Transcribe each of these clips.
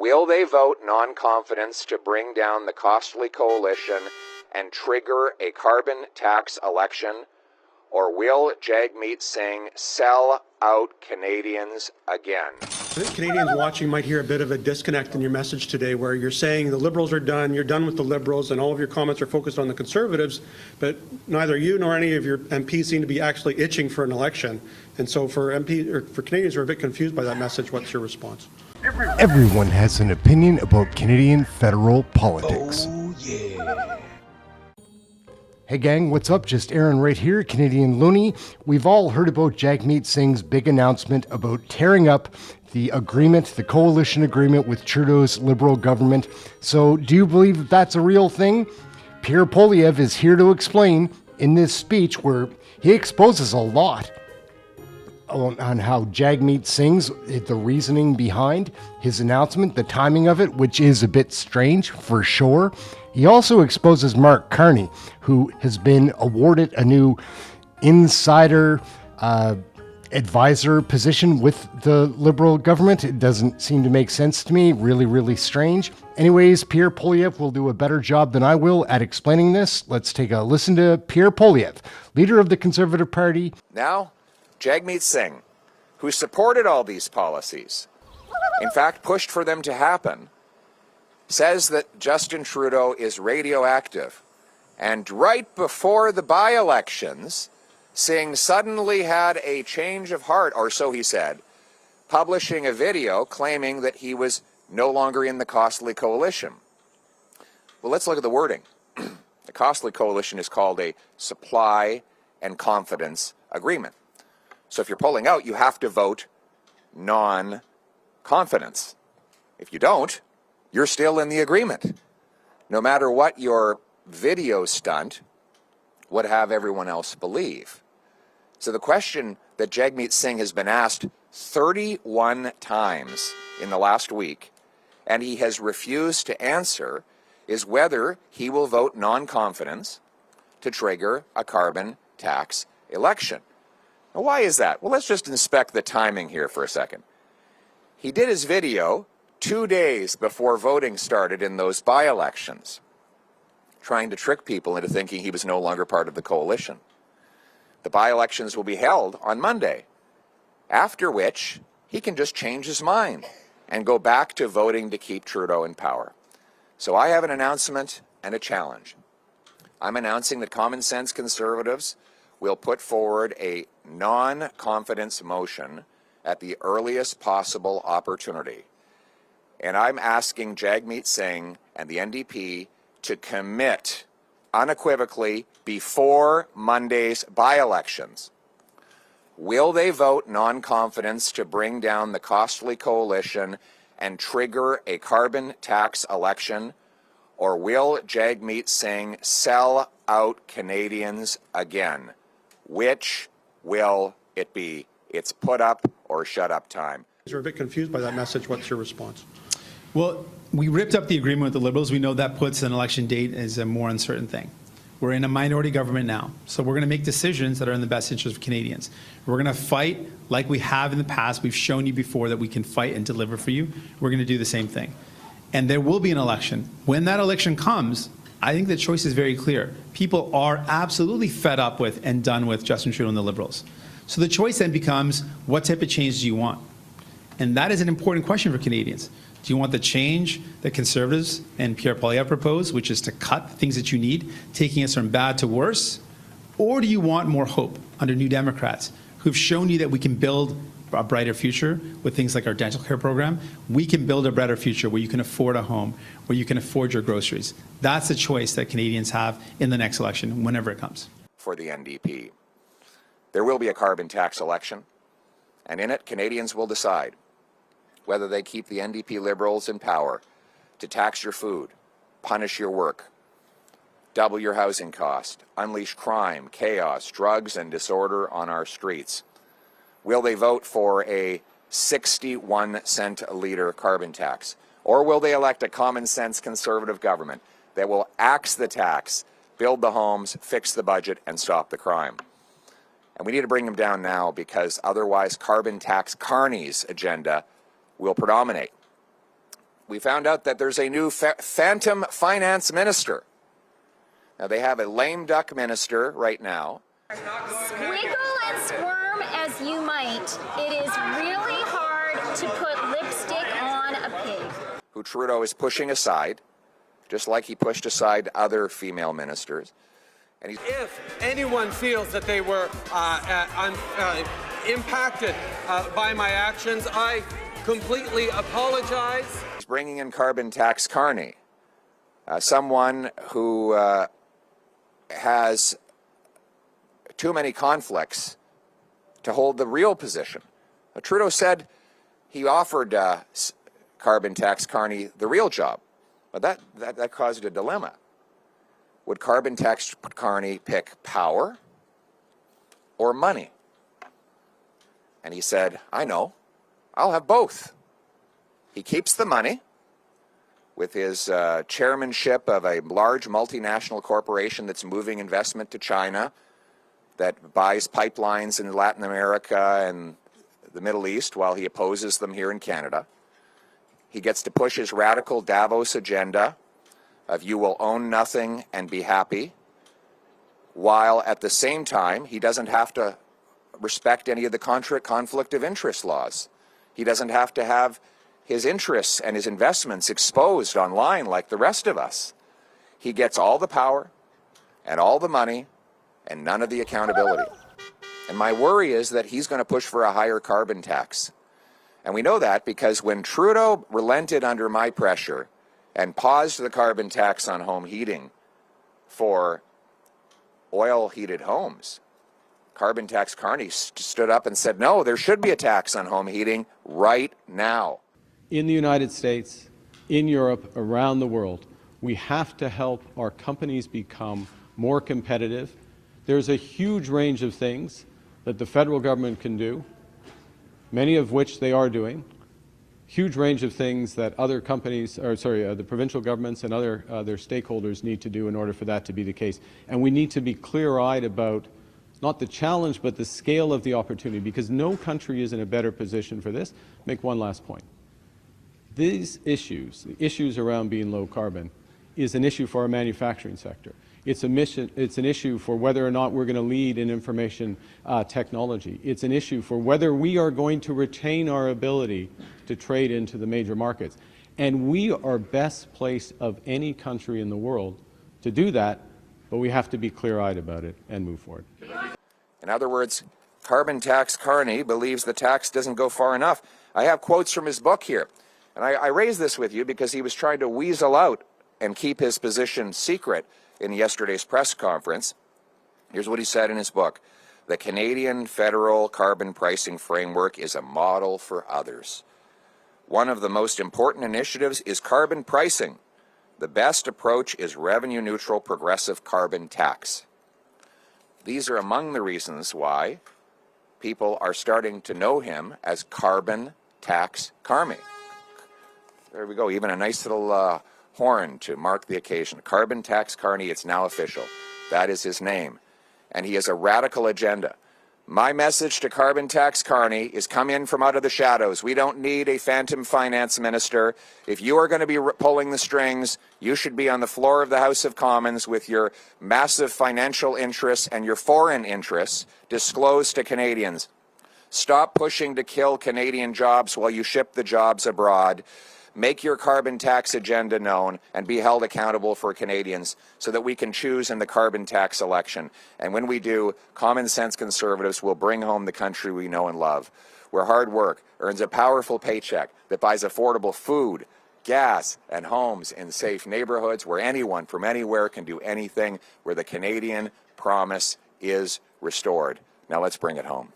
Will they vote non-confidence to bring down the costly coalition and trigger a carbon tax election? Or will Jagmeet Singh sell out Canadians again? I think Canadians watching might hear a bit of a disconnect in your message today, where you're saying the Liberals are done, you're done with the Liberals, and all of your comments are focused on the Conservatives, but neither you nor any of your MPs seem to be actually itching for an election. And so for Canadians who are a bit confused by that message, what's your response? Everyone has an opinion about Canadian federal politics. Oh, yeah. Hey gang, what's up? Just Aaron right here, Canadian Looney. We've all heard about Jagmeet Singh's big announcement about tearing up the agreement, the coalition agreement with Trudeau's Liberal government. So do you believe that that's a real thing? Pierre Poilievre is here to explain in this speech where he exposes a lot on how Jagmeet Singh's, the reasoning behind his announcement, the timing of it, which is a bit strange for sure. He also exposes Mark Carney, who has been awarded a new insider advisor position with the Liberal government. It doesn't seem to make sense to me. Really, really strange. Anyways, Pierre Poilievre will do a better job than I will at explaining this. Let's take a listen to Pierre Poilievre, leader of the Conservative Party. Now, Jagmeet Singh, who supported all these policies, in fact pushed for them to happen, says that Justin Trudeau is radioactive. And right before the by-elections, Singh suddenly had a change of heart, or so he said, publishing a video claiming that he was no longer in the costly coalition. Well, let's look at the wording. The costly coalition is called a supply and confidence agreement. So if you're pulling out, you have to vote non-confidence. If you don't, you're still in the agreement. No matter what your video stunt would have everyone else believe. So the question that Jagmeet Singh has been asked 31 times in the last week, and he has refused to answer, is whether he will vote non-confidence to trigger a carbon tax election. Now, why is that? Well, let's just inspect the timing here for a second. He did his video 2 days before voting started in those by-elections, trying to trick people into thinking he was no longer part of the coalition. The by-elections will be held on Monday, after which he can just change his mind and go back to voting to keep Trudeau in power. So I have an announcement and a challenge. I'm announcing that Common Sense Conservatives will put forward a non-confidence motion at the earliest possible opportunity. And I'm asking Jagmeet Singh and the NDP to commit unequivocally before Monday's by-elections. Will they vote non-confidence to bring down the costly coalition and trigger a carbon tax election? Or will Jagmeet Singh sell out Canadians again? Which will it be? It's put up or shut up time. You're a bit confused by that message. What's your response? Well, we ripped up the agreement with the Liberals. We know that puts an election date as a more uncertain thing. We're in a minority government now, so we're going to make decisions that are in the best interest of Canadians. We're going to fight like we have in the past. We've shown you before that we can fight and deliver for you. We're going to do the same thing. And there will be an election. When that election comes, I think the choice is very clear. People are absolutely fed up with and done with Justin Trudeau and the Liberals. So the choice then becomes, what type of change do you want? And that is an important question for Canadians. Do you want the change that Conservatives and Pierre Poilievre propose, which is to cut things that you need, taking us from bad to worse? Or do you want more hope under New Democrats, who've shown you that we can build a brighter future with things like our dental care program? We can build a better future where you can afford a home, where you can afford your groceries. That's the choice that Canadians have in the next election, whenever it comes. For the NDP, there will be a carbon tax election, and in it, Canadians will decide whether they keep the NDP Liberals in power to tax your food, punish your work, double your housing cost, unleash crime, chaos, drugs, and disorder on our streets. Will they vote for a 61-cent a litre carbon tax? Or will they elect a common-sense Conservative government that will axe the tax, build the homes, fix the budget, and stop the crime? And we need to bring them down now, because otherwise carbon tax Carney's agenda will predominate. we found out that there's a new phantom finance minister. Now, they have a lame duck minister right now. Squiggle and squirm as you might, it is really hard to put lipstick on a pig. Who Trudeau is pushing aside, just like he pushed aside other female ministers. And if anyone feels that they were impacted by my actions, I completely apologize. He's bringing in carbon tax Carney, someone who has too many conflicts to hold the real position. Trudeau said he offered carbon tax Carney the real job, but that caused a dilemma. Would carbon tax Carney pick power or money? And he said, I know, I'll have both. He keeps the money with his chairmanship of a large multinational corporation that's moving investment to China, that buys pipelines in Latin America and the Middle East while he opposes them here in Canada. He gets to push his radical Davos agenda of you will own nothing and be happy, while at the same time he doesn't have to respect any of the conflict of interest laws. He doesn't have to have his interests and his investments exposed online like the rest of us. He gets all the power and all the money and none of the accountability. And my worry is that he's going to push for a higher carbon tax. And we know that because when Trudeau relented under my pressure and paused the carbon tax on home heating for oil-heated homes, carbon tax Carney stood up and said, no, there should be a tax on home heating right now. In the United States, in Europe, around the world, we have to help our companies become more competitive. There's a huge range of things that the federal government can do, many of which they are doing. Huge range of things that other companies, or the provincial governments and other stakeholders need to do in order for that to be the case. And we need to be clear-eyed about not the challenge, but the scale of the opportunity, because no country is in a better position for this. Make one last point. These issues, the issues around being low carbon, is an issue for our manufacturing sector. It's an issue for whether or not we're going to lead in information technology. It's an issue for whether we are going to retain our ability to trade into the major markets. And we are best placed of any country in the world to do that, but we have to be clear-eyed about it and move forward. In other words, carbon tax Carney believes the tax doesn't go far enough. I have quotes from his book here. And I raise this with you because he was trying to weasel out and keep his position secret in yesterday's press conference. Here's what he said in his book. The Canadian federal carbon pricing framework is a model for others. One of the most important initiatives is carbon pricing. The best approach is revenue-neutral progressive carbon tax. These are among the reasons why people are starting to know him as carbon tax Carney. There we go, even a nice little horn to mark the occasion. Carbon tax Carney, it's now official. That is his name. And he has a radical agenda. My message to carbon tax Carney is come in from out of the shadows. We don't need a phantom finance minister. If you are going to be pulling the strings, you should be on the floor of the House of Commons with your massive financial interests and your foreign interests disclosed to Canadians. Stop pushing to kill Canadian jobs while you ship the jobs abroad. Make your carbon tax agenda known and be held accountable for Canadians so that we can choose in the carbon tax election. And when we do, common sense conservatives will bring home the country we know and love, where hard work earns a powerful paycheck that buys affordable food, gas, and homes in safe neighborhoods, where anyone from anywhere can do anything, where the Canadian promise is restored. Now let's bring it home.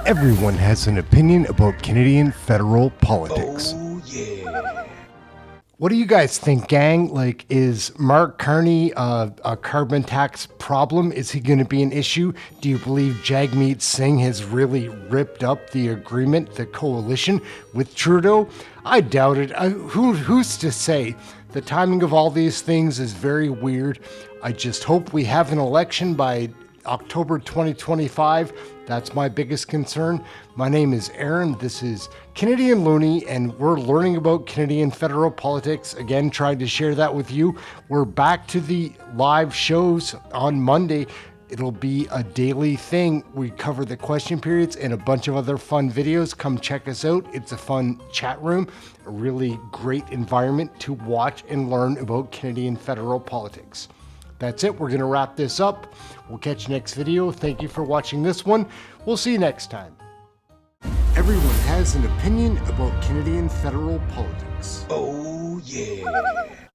Everyone has an opinion about Canadian federal politics. Oh, yeah. What do you guys think, gang? Like, is Mark Carney a carbon tax problem? Is he going to be an issue? Do you believe Jagmeet Singh has really ripped up the agreement, the coalition with Trudeau? I doubt it. Who's to say? The timing of all these things is very weird. I just hope we have an election by October 2025. That's my biggest concern. My name is Aaron. This is Canadian Looney, and we're learning about Canadian federal politics. Again, trying to share that with you. We're back to the live shows on Monday. It'll be a daily thing. We cover the question periods and a bunch of other fun videos. Come check us out. It's a fun chat room, a really great environment to watch and learn about Canadian federal politics. That's it. We're going to wrap this up. We'll catch you next video. Thank you for watching this one. We'll see you next time. Everyone has an opinion about Canadian federal politics. Oh, yeah.